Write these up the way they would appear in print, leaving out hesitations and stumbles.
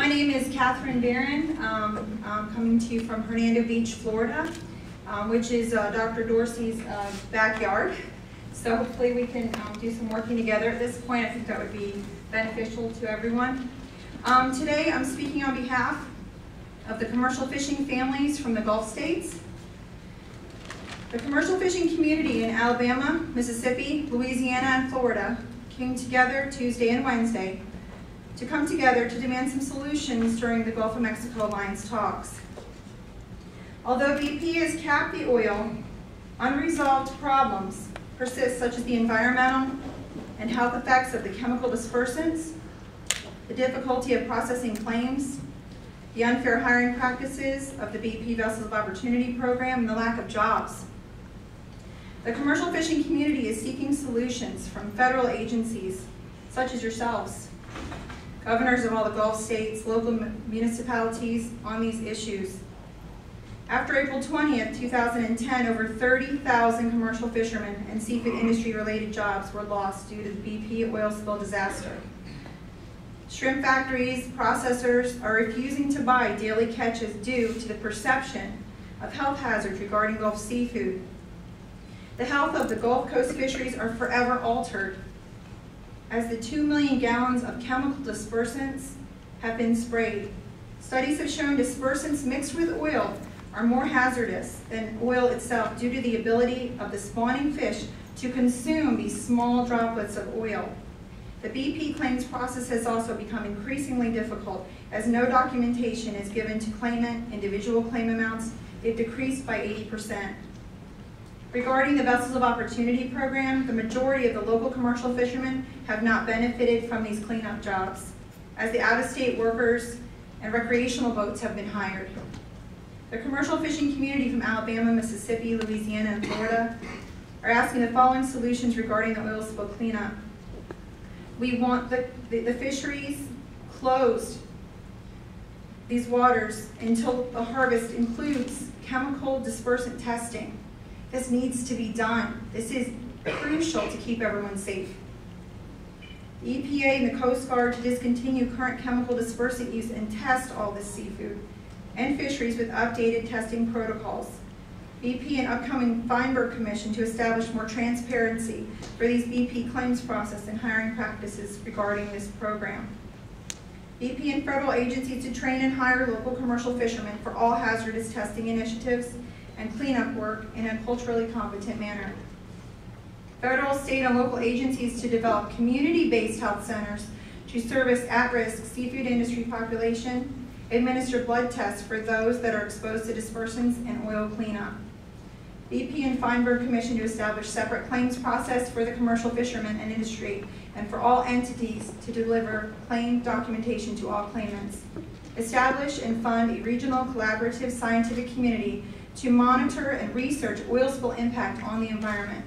My name is Catherine Barron. I'm coming to you from Hernando Beach, Florida, which is Dr. Dorsey's backyard. So hopefully we can do some working together at this point. I think that would be beneficial to everyone. Today I'm speaking on behalf of the commercial fishing families from the Gulf states. The commercial fishing community in Alabama, Mississippi, Louisiana, and Florida came together Tuesday and Wednesday to come together to demand some solutions during the Gulf of Mexico Alliance talks. Although BP has capped the oil, unresolved problems persist, such as the environmental and health effects of the chemical dispersants, the difficulty of processing claims, the unfair hiring practices of the BP Vessels of Opportunity program, and the lack of jobs. The commercial fishing community is seeking solutions from federal agencies such as yourselves, governors of all the Gulf states, local municipalities on these issues. After April 20th, 2010, over 30,000 commercial fishermen and seafood industry-related jobs were lost due to the BP oil spill disaster. Shrimp factories, processors are refusing to buy daily catches due to the perception of health hazards regarding Gulf seafood. The health of the Gulf Coast fisheries are forever altered, as the 2 million gallons of chemical dispersants have been sprayed. Studies have shown dispersants mixed with oil are more hazardous than oil itself due to the ability of the spawning fish to consume these small droplets of oil. The BP claims process has also become increasingly difficult, as no documentation is given to claimant individual claim amounts. They've decreased by 80%. Regarding the Vessels of Opportunity program, the majority of the local commercial fishermen have not benefited from these cleanup jobs, as the out-of-state workers and recreational boats have been hired. The commercial fishing community from Alabama, Mississippi, Louisiana, and Florida are asking the following solutions regarding the oil spill cleanup. We want the fisheries closed, these waters, until the harvest includes chemical dispersant testing. This needs to be done. This is crucial to keep everyone safe. The EPA and the Coast Guard to discontinue current chemical dispersant use and test all this seafood and fisheries with updated testing protocols. BP and upcoming Feinberg Commission to establish more transparency for these BP claims process and hiring practices regarding this program. BP and federal agencies to train and hire local commercial fishermen for all hazardous testing initiatives and cleanup work in a culturally competent manner. Federal, state, and local agencies to develop community-based health centers to service at-risk seafood industry population, administer blood tests for those that are exposed to dispersants and oil cleanup. BP and Feinberg Commission to establish separate claims process for the commercial fishermen and industry, and for all entities to deliver claim documentation to all claimants. Establish and fund a regional collaborative scientific community to monitor and research oil spill impact on the environment.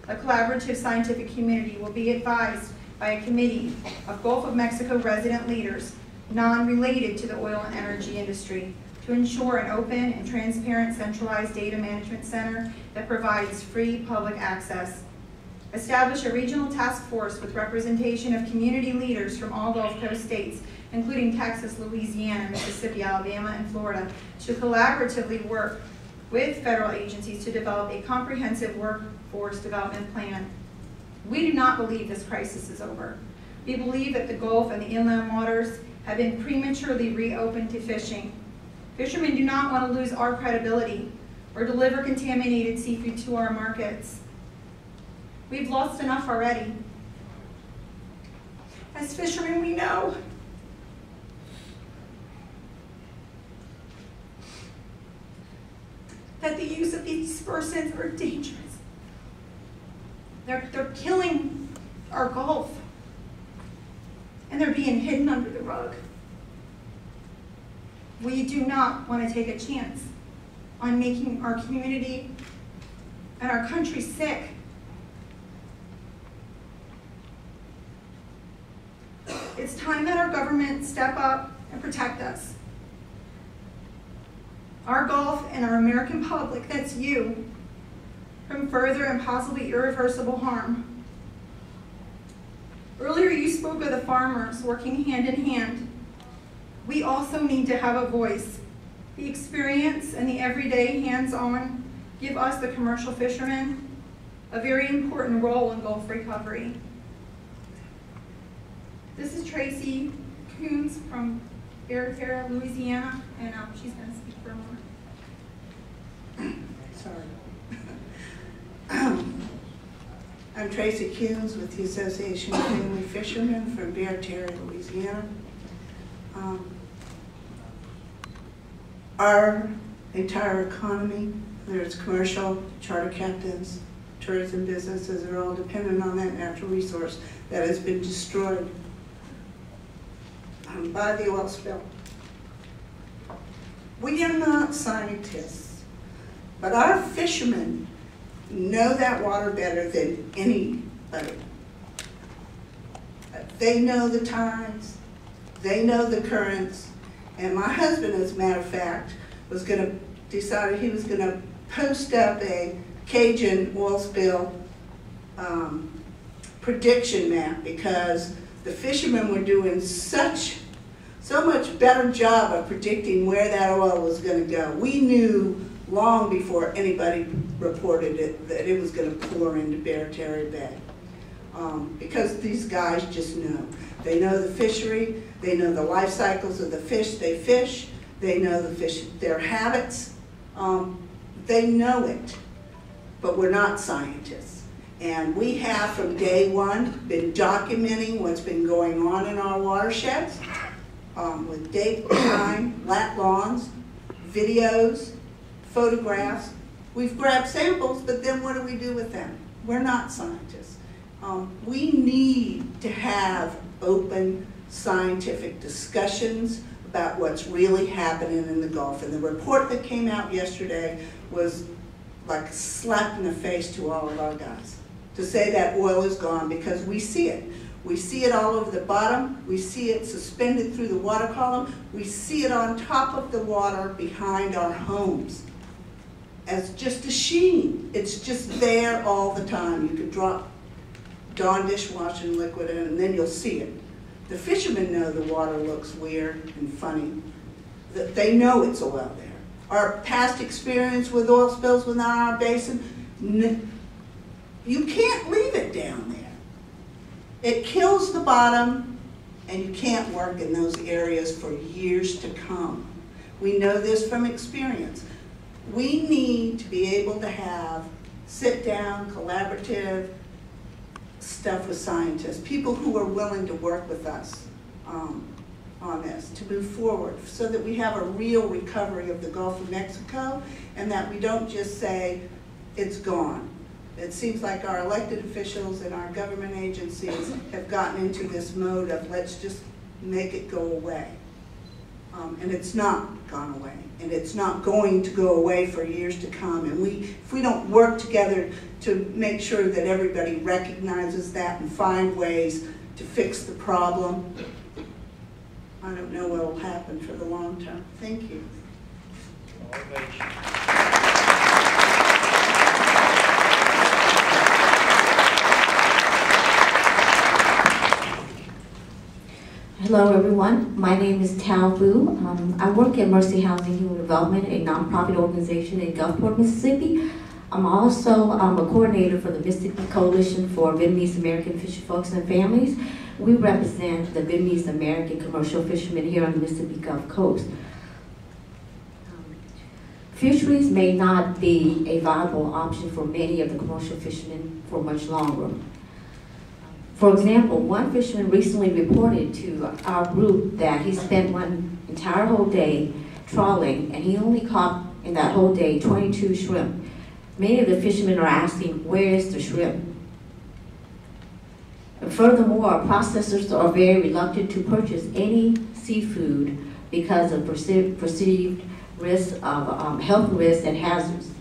A collaborative scientific community will be advised by a committee of Gulf of Mexico resident leaders, non-related to the oil and energy industry, to ensure an open and transparent centralized data management center that provides free public access. Establish a regional task force with representation of community leaders from all Gulf Coast states, including Texas, Louisiana, Mississippi, Alabama, and Florida, to collaboratively work with federal agencies to develop a comprehensive workforce development plan. We do not believe this crisis is over. We believe that the Gulf and the inland waters have been prematurely reopened to fishing. Fishermen do not want to lose our credibility or deliver contaminated seafood to our markets. We've lost enough already. As fishermen, we know that the use of these dispersants are dangerous. They're killing our Gulf, and they're being hidden under the rug. We do not want to take a chance on making our community and our country sick. It's time that our government step up and protect us. Our Gulf and our American public, that's you, from further and possibly irreversible harm. Earlier you spoke of the farmers working hand in hand we also need to have a voice. The experience and the everyday hands-on give us, the commercial fishermen, a very important role in Gulf recovery. This is Tracy Coons from Barra Terra, Louisiana, and she's going to speak for a moment. Sorry. I'm Tracy Coons with the Association of Family Fishermen from Barra Terra, Louisiana. Our entire economy, whether it's commercial, charter captains, tourism businesses, are all dependent on that natural resource that has been destroyed by the oil spill. We are not scientists, but our fishermen know that water better than anybody. They know the tides, they know the currents, and my husband, as a matter of fact, was going to decide he was going to post up a Cajun oil spill prediction map, because the fishermen were doing so much better job of predicting where that oil was going to go. We knew long before anybody reported it that it was going to pour into Barra Terra Bay, because these guys just know. They know the fishery, they know the life cycles of the fish they fish, they know the fish, their habits, they know it, but we're not scientists. And we have from day one been documenting what's been going on in our watersheds with date, time, lat longs, videos, photographs. We've grabbed samples, but then what do we do with them? We're not scientists. We need to have open scientific discussions about what's really happening in the Gulf. And the report that came out yesterday was like a slap in the face to all of our guys, to say that oil is gone, because we see it. We see it all over the bottom. We see it suspended through the water column. We see it on top of the water behind our homes as just a sheen. It's just there all the time. You could drop Dawn dishwashing liquid in and then you'll see it. The fishermen know the water looks weird and funny. They know it's oil there. Our past experience with oil spills within our basin, you can't leave it down there. It kills the bottom, and you can't work in those areas for years to come. We know this from experience. We need to be able to have sit-down, collaborative stuff with scientists, people who are willing to work with us on this, to move forward, so that we have a real recovery of the Gulf of Mexico, and that we don't just say, it's gone. It seems like our elected officials and our government agencies have gotten into this mode of let's just make it go away. And it's not gone away, and it's not going to go away for years to come. And if we don't work together to make sure that everybody recognizes that and find ways to fix the problem, I don't know what will happen for the long term. Thank you. Hello everyone, my name is Tal Vu. I work at Mercy Housing Human Development, a nonprofit organization in Gulfport, Mississippi. I'm also a coordinator for the Mississippi Coalition for Vietnamese American Fisher Folks and Families. We represent the Vietnamese American commercial fishermen here on the Mississippi Gulf Coast. Fisheries may not be a viable option for many of the commercial fishermen for much longer. For example, one fisherman recently reported to our group that he spent one entire whole day trawling, and he only caught in that whole day 22 shrimp. Many of the fishermen are asking, where is the shrimp? And furthermore, processors are very reluctant to purchase any seafood because of perceived risks of health risks and hazards.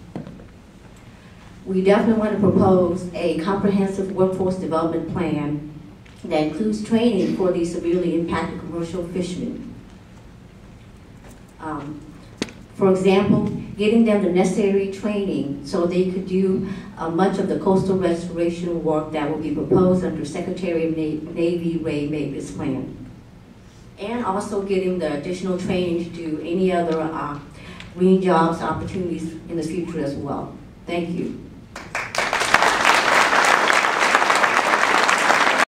We definitely want to propose a comprehensive workforce development plan that includes training for these severely impacted commercial fishermen. For example, getting them the necessary training so they could do much of the coastal restoration work that will be proposed under Secretary of Navy Ray Mabus' plan. and also getting the additional training to do any other green jobs opportunities in the future as well. Thank you.